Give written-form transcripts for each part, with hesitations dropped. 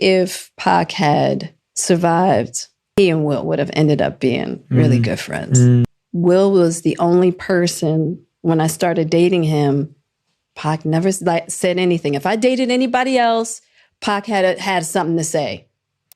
if Pac had survived, he and Will would have ended up being really good friends. Will was the only person, when I started dating him, Pac never said anything. If I dated anybody else, Pac had something to say.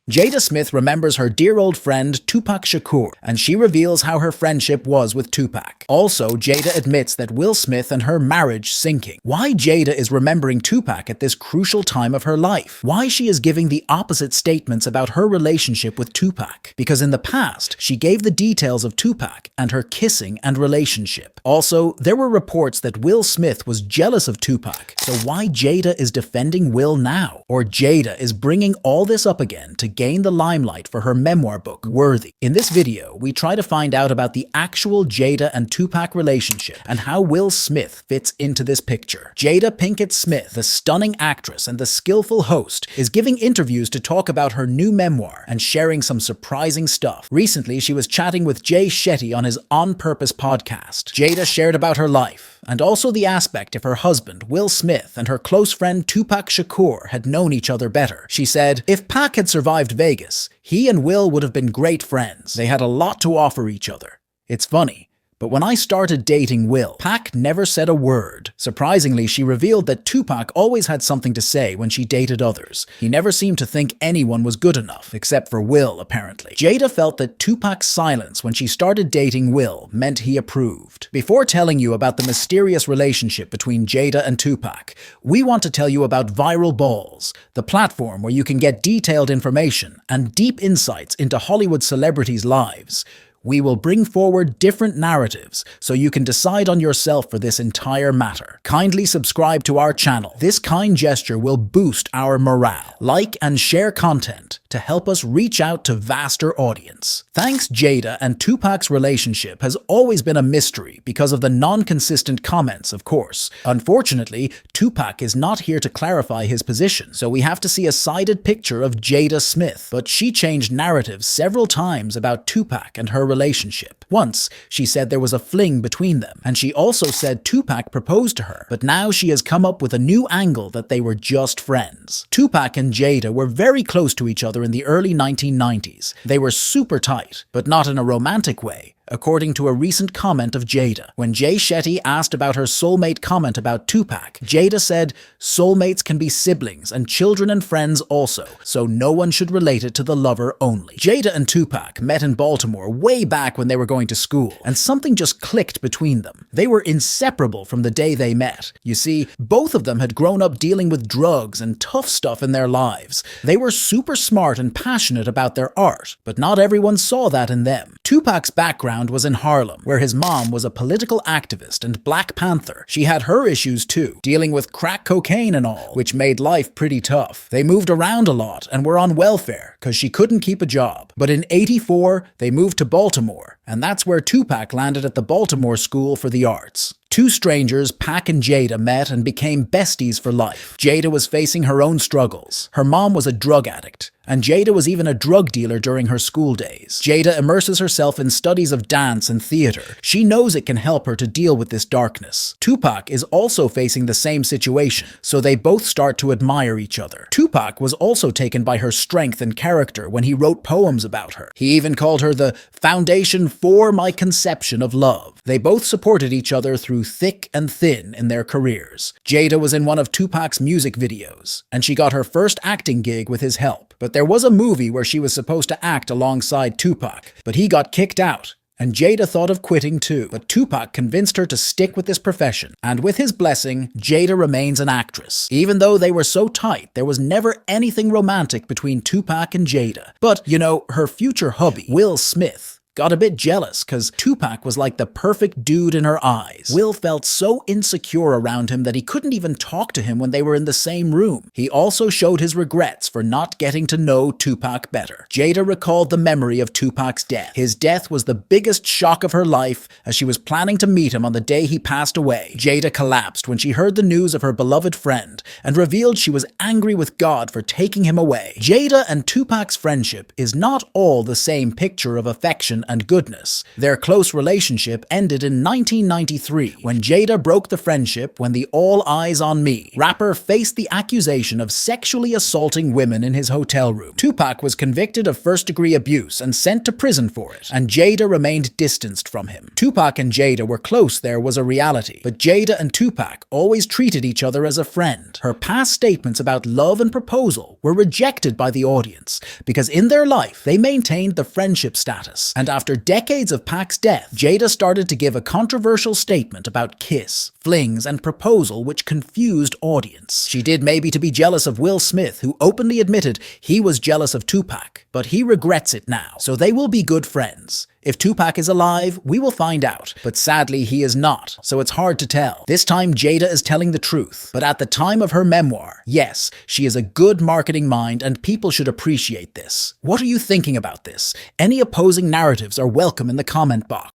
Jada Smith remembers her dear old friend Tupac Shakur, and she reveals how her friendship was with Tupac. Also, Jada admits that Will Smith and her marriage sinking. Why Jada is remembering Tupac at this crucial time of her life. Why she is giving the opposite statements about her relationship with Tupac. Because in the past, she gave the details of Tupac and her kissing and relationship. Also, there were reports that Will Smith was jealous of Tupac. So why Jada is defending Will now? Or Jada is bringing all this up again to gain the limelight for her memoir book, Worthy. In this video, we try to find out about the actual Jada and Tupac relationship and how Will Smith fits into this picture. Jada Pinkett Smith, the stunning actress and the skillful host, is giving interviews to talk about her new memoir and sharing some surprising stuff. Recently, she was chatting with Jay Shetty on his On Purpose podcast. Jada shared about her life, and also the aspect if her husband, Will Smith, and her close friend Tupac Shakur had known each other better. She said, "If Pac had survived Vegas, he and Will would have been great friends. They had a lot to offer each other. It's funny, but when I started dating Will, Pac never said a word." Surprisingly, she revealed that Tupac always had something to say when she dated others. He never seemed to think anyone was good enough, except for Will, apparently. Jada felt that Tupac's silence when she started dating Will meant he approved. Before telling you about the mysterious relationship between Jada and Tupac, we want to tell you about Viral Balls, the platform where you can get detailed information and deep insights into Hollywood celebrities' lives. We will bring forward different narratives so you can decide on yourself for this entire matter. Kindly subscribe to our channel. This kind gesture will boost our morale. Like and share content to help us reach out to vaster audience. Thanks, Jada and Tupac's relationship has always been a mystery because of the non-consistent comments, of course. Unfortunately, Tupac is not here to clarify his position, so we have to see a sided picture of Jada Smith. But she changed narratives several times about Tupac and her relationship. Once, she said there was a fling between them, and she also said Tupac proposed to her, but now she has come up with a new angle that they were just friends. Tupac and Jada were very close to each other in the early 1990s. They were super tight, but not in a romantic way, according to a recent comment of Jada. When Jay Shetty asked about her soulmate comment about Tupac, Jada said, "Soulmates can be siblings and children and friends also, so no one should relate it to the lover only." Jada and Tupac met in Baltimore way back when they were going to school, and something just clicked between them. They were inseparable from the day they met. You see, both of them had grown up dealing with drugs and tough stuff in their lives. They were super smart and passionate about their art, but not everyone saw that in them. Tupac's background was in Harlem, where his mom was a political activist and Black Panther. She had her issues too, dealing with crack cocaine and all, which made life pretty tough. They moved around a lot and were on welfare because she couldn't keep a job. But in '84, they moved to Baltimore, and that's where Tupac landed at the Baltimore School for the Arts. Two strangers, Pac and Jada, met and became besties for life. Jada was facing her own struggles. Her mom was a drug addict, and Jada was even a drug dealer during her school days. Jada immerses herself in studies of dance and theater. She knows it can help her to deal with this darkness. Tupac is also facing the same situation, so they both start to admire each other. Tupac was also taken by her strength and character when he wrote poems about her. He even called her the foundation for my conception of love. They both supported each other through thick and thin in their careers. Jada was in one of Tupac's music videos, and she got her first acting gig with his help. But there was a movie where she was supposed to act alongside Tupac, but he got kicked out, and Jada thought of quitting too. But Tupac convinced her to stick with this profession, and with his blessing, Jada remains an actress. Even though they were so tight, there was never anything romantic between Tupac and Jada. But, you know, her future hubby, Will Smith, got a bit jealous because Tupac was like the perfect dude in her eyes. Will felt so insecure around him that he couldn't even talk to him when they were in the same room. He also showed his regrets for not getting to know Tupac better. Jada recalled the memory of Tupac's death. His death was the biggest shock of her life as she was planning to meet him on the day he passed away. Jada collapsed when she heard the news of her beloved friend and revealed she was angry with God for taking him away. Jada and Tupac's friendship is not all the same picture of affection and goodness. Their close relationship ended in 1993 when Jada broke the friendship when the All Eyes on Me rapper faced the accusation of sexually assaulting women in his hotel room. Tupac was convicted of first-degree abuse and sent to prison for it, and Jada remained distanced from him. Tupac and Jada were close, there was a reality, but Jada and Tupac always treated each other as a friend. Her past statements about love and proposal were rejected by the audience because in their life they maintained the friendship status. And after decades of Pac's death, Jada started to give a controversial statement about kiss, flings, and proposal which confused audience. She did maybe to be jealous of Will Smith, who openly admitted he was jealous of Tupac, but he regrets it now, so they will be good friends. If Tupac is alive, we will find out, but sadly he is not, so it's hard to tell. This time Jada is telling the truth, but at the time of her memoir, yes, she is a good marketing mind and people should appreciate this. What are you thinking about this? Any opposing narratives are welcome in the comment box.